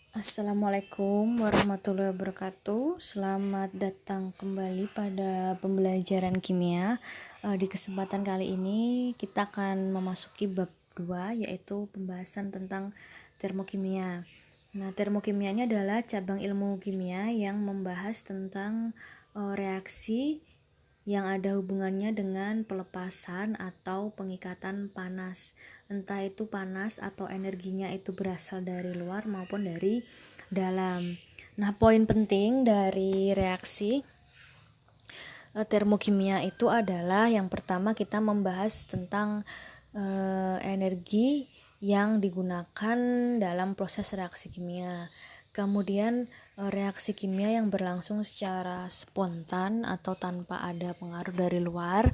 Assalamualaikum warahmatullahi wabarakatuh. Selamat datang kembali pada pembelajaran kimia. Di kesempatan kali ini kita akan memasuki bab 2, yaitu pembahasan tentang termokimia. Nah, termokimia ini adalah cabang ilmu kimia yang membahas tentang reaksi yang ada hubungannya dengan pelepasan atau pengikatan panas, entah itu panas atau energinya itu berasal dari luar maupun dari dalam. Nah, poin penting dari reaksi termokimia itu adalah yang pertama kita membahas tentang energi yang digunakan dalam proses reaksi kimia. Kemudian reaksi kimia yang berlangsung secara spontan atau tanpa ada pengaruh dari luar.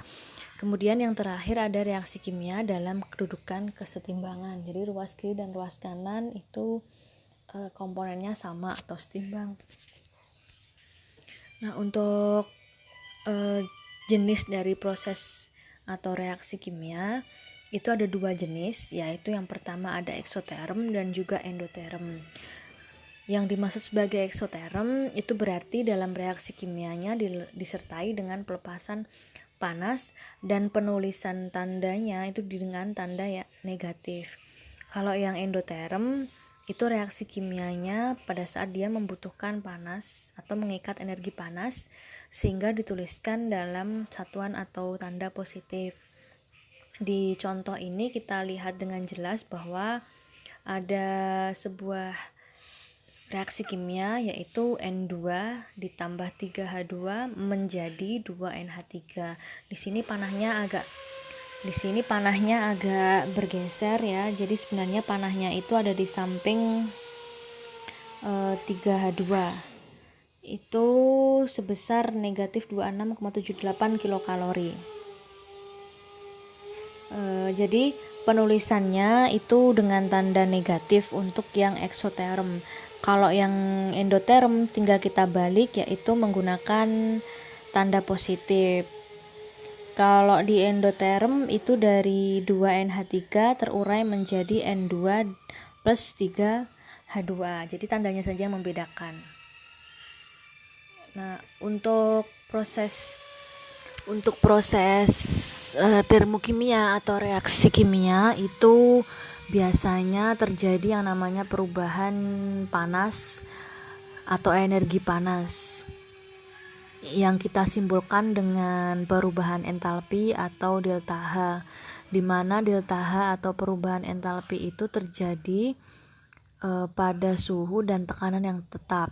Kemudian yang terakhir ada reaksi kimia dalam kedudukan kesetimbangan. Jadi ruas kiri dan ruas kanan itu komponennya sama atau setimbang. Nah, untuk jenis dari proses atau reaksi kimia itu ada dua jenis, yaitu yang pertama ada eksoterm dan juga endoterm. Yang dimaksud sebagai eksoterm itu berarti dalam reaksi kimianya disertai dengan pelepasan panas dan penulisan tandanya itu dengan tanda ya negatif. Kalau yang endoterm itu reaksi kimianya pada saat dia membutuhkan panas atau mengikat energi panas sehingga dituliskan dalam satuan atau tanda positif. Di contoh ini kita lihat dengan jelas bahwa ada sebuah reaksi kimia yaitu N2 ditambah 3H2 menjadi 2NH3. Di sini panahnya agak bergeser ya. Jadi sebenarnya panahnya itu ada di samping 3H2. Itu sebesar negatif 26,78 kilokalori. Jadi penulisannya itu dengan tanda negatif untuk yang eksoterm. Kalau yang endoterm tinggal kita balik, yaitu menggunakan tanda positif. Kalau di endoterm itu dari 2NH3 terurai menjadi N2 plus 3H2. Jadi tandanya saja yang membedakan. Nah, untuk proses termokimia atau reaksi kimia itu biasanya terjadi yang namanya perubahan panas atau energi panas yang kita simpulkan dengan perubahan entalpi atau delta H, di mana delta H atau perubahan entalpi itu terjadi pada suhu dan tekanan yang tetap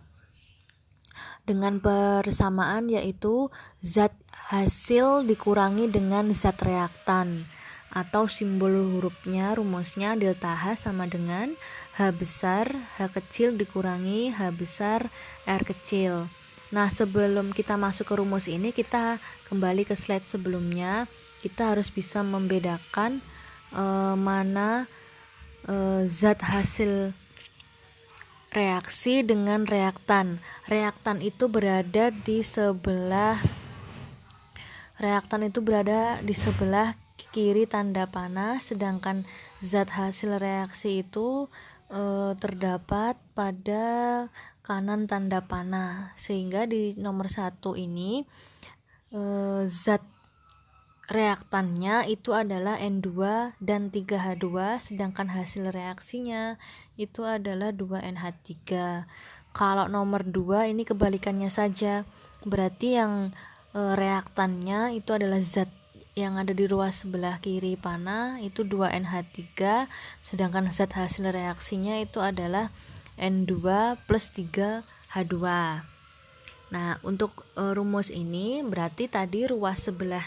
dengan persamaan, yaitu zat hasil dikurangi dengan zat reaktan, atau simbol hurufnya rumusnya delta H sama dengan H besar H kecil dikurangi H besar R kecil. Nah, sebelum kita masuk ke rumus ini, kita kembali ke slide sebelumnya. Kita harus bisa membedakan mana zat hasil reaksi dengan reaktan. Reaktan itu berada di sebelah kiri tanda panah, sedangkan zat hasil reaksi itu terdapat pada kanan tanda panah. Sehingga di nomor 1 ini zat reaktannya itu adalah N2 dan 3H2, sedangkan hasil reaksinya itu adalah 2NH3. Kalau nomor 2 ini kebalikannya saja, berarti yang reaktannya itu adalah zat yang ada di ruas sebelah kiri panah itu 2NH3, sedangkan zat hasil reaksinya itu adalah N2 plus 3H2. Nah, untuk rumus ini berarti tadi ruas sebelah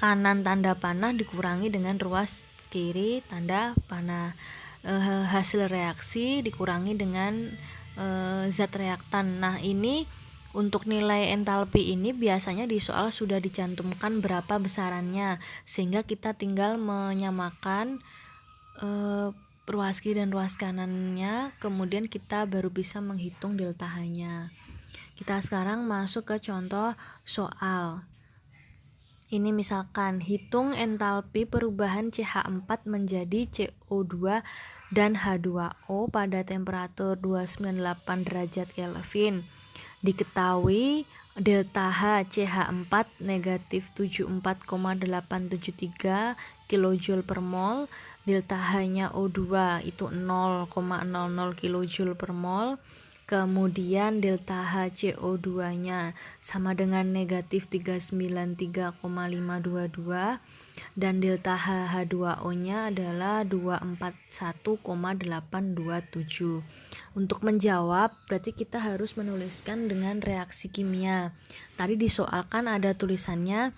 kanan tanda panah dikurangi dengan ruas kiri tanda panah. Hasil reaksi dikurangi dengan zat reaktan. Nah, ini untuk nilai entalpi ini biasanya di soal sudah dicantumkan berapa besarannya, sehingga kita tinggal menyamakan ruas kiri dan ruas kanannya, kemudian kita baru bisa menghitung delta H-nya. Kita sekarang masuk ke contoh soal. Ini misalkan hitung entalpi perubahan CH4 menjadi CO2 dan H2O pada temperatur 298 derajat Kelvin. Diketahui delta H CH4 negatif 74,873 kJ per mol, delta H-nya O2 itu 0,00 kJ per mol, kemudian delta HCO2-nya sama dengan negatif 393,522 dan delta H2O-nya adalah 241,827. Untuk menjawab berarti kita harus menuliskan dengan reaksi kimia. Tadi disoalkan ada tulisannya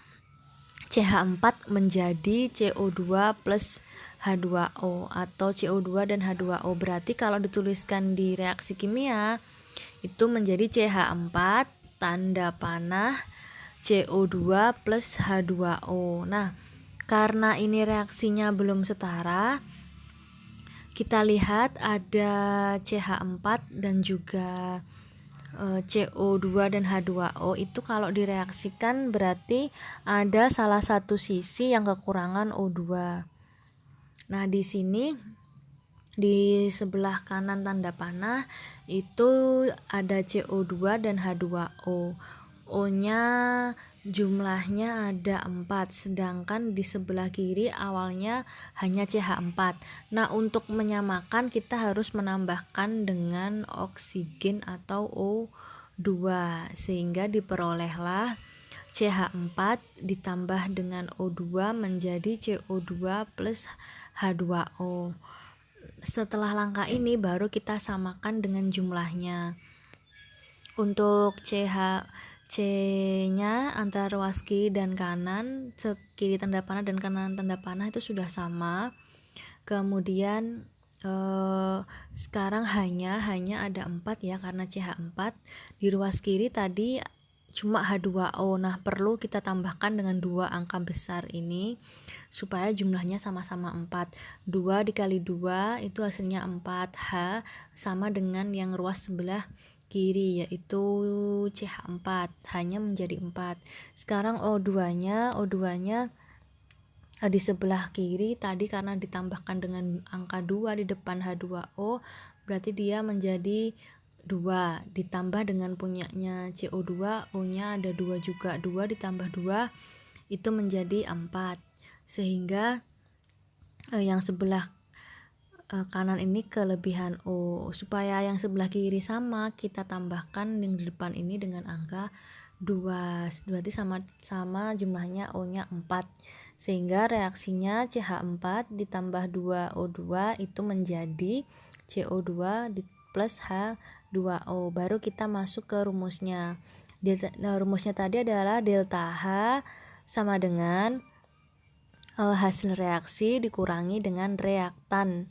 CH4 menjadi CO2 plus H2O atau CO2 dan H2O. Berarti kalau dituliskan di reaksi kimia itu menjadi CH4 tanda panah CO2 plus H2O. Nah, karena ini reaksinya belum setara, kita lihat ada CH4 dan juga CO2 dan H2O itu kalau direaksikan berarti ada salah satu sisi yang kekurangan O2. Nah, di sini di sebelah kanan tanda panah itu ada CO2 dan H2O. O-nya jumlahnya ada 4, sedangkan di sebelah kiri awalnya hanya CH4. Nah, untuk menyamakan kita harus menambahkan dengan oksigen atau O2 sehingga diperolehlah CH4 ditambah dengan O2 menjadi CO2 plus H2O. Setelah langkah ini baru kita samakan dengan jumlahnya. Untuk C-nya antara ruas kiri dan kanan, kiri tanda panah dan kanan tanda panah itu sudah sama. Kemudian sekarang hanya ada 4 ya, karena CH4. Di ruas kiri tadi cuma H2O. Nah, perlu kita tambahkan dengan 2 angka besar ini supaya jumlahnya sama-sama 4. 2 dikali 2 itu hasilnya 4. H sama dengan yang ruas sebelah kiri yaitu CH4, hanya menjadi 4. Sekarang O2-nya di sebelah kiri tadi karena ditambahkan dengan angka 2 di depan H2O berarti dia menjadi 2 ditambah dengan punyanya CO2, O-nya ada 2 juga, 2 ditambah 2 itu menjadi 4, sehingga yang sebelah kanan ini kelebihan O. Supaya yang sebelah kiri sama, kita tambahkan yang di depan ini dengan angka 2, berarti sama jumlahnya O-nya 4, sehingga reaksinya CH4 ditambah 2O2 itu menjadi CO2 plus H2O. Baru kita masuk ke rumusnya. Rumusnya tadi adalah delta H sama dengan hasil reaksi dikurangi dengan reaktan.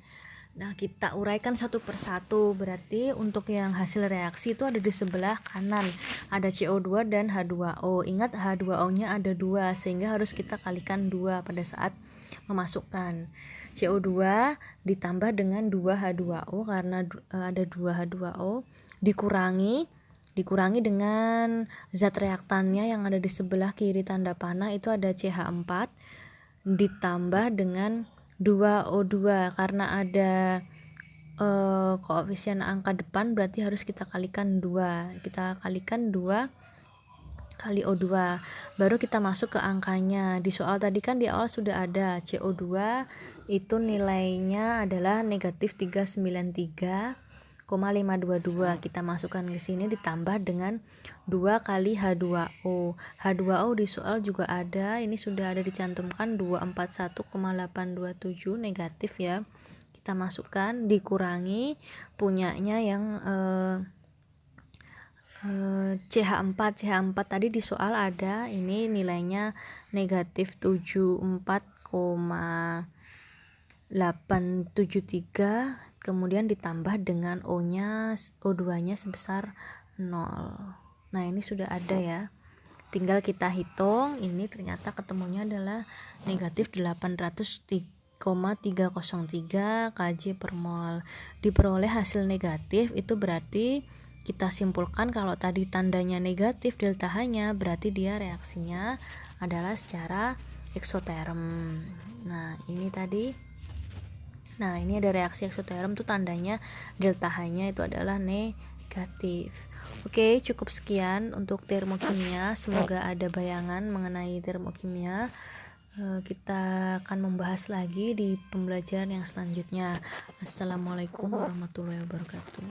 Nah, kita uraikan satu persatu. Berarti untuk yang hasil reaksi itu ada di sebelah kanan, ada CO2 dan H2O. Ingat H2O-nya ada 2, sehingga harus kita kalikan 2 pada saat memasukkan. CO2 ditambah dengan 2 H2O karena ada 2 H2O dikurangi dengan zat reaktannya yang ada di sebelah kiri tanda panah itu ada CH4 ditambah dengan 2O2 karena ada koefisien angka depan berarti harus kita kalikan 2. Kita kalikan 2 kali O2 baru kita masuk ke angkanya. Di soal tadi kan di awal sudah ada CO2 itu nilainya adalah negatif 393,522. Kita masukkan ke sini ditambah dengan 2 kali H2O. H2O di soal juga ada, ini sudah ada dicantumkan 241,827 negatif ya. Kita masukkan dikurangi punyanya yang CH4 tadi di soal ada, ini nilainya negatif 74,873, kemudian ditambah dengan O2-nya sebesar 0. Nah, ini sudah ada ya, tinggal kita hitung. Ini ternyata ketemunya adalah negatif 800,303 kJ per mol. Diperoleh hasil negatif itu berarti kita simpulkan kalau tadi tandanya negatif delta H-nya berarti dia reaksinya adalah secara eksoterm. Nah, ini tadi Nah, ini ada reaksi eksoterm tuh tandanya delta H-nya itu adalah negatif. Oke, cukup sekian untuk termokimia. Semoga ada bayangan mengenai termokimia. Kita akan membahas lagi di pembelajaran yang selanjutnya. Assalamualaikum warahmatullahi wabarakatuh.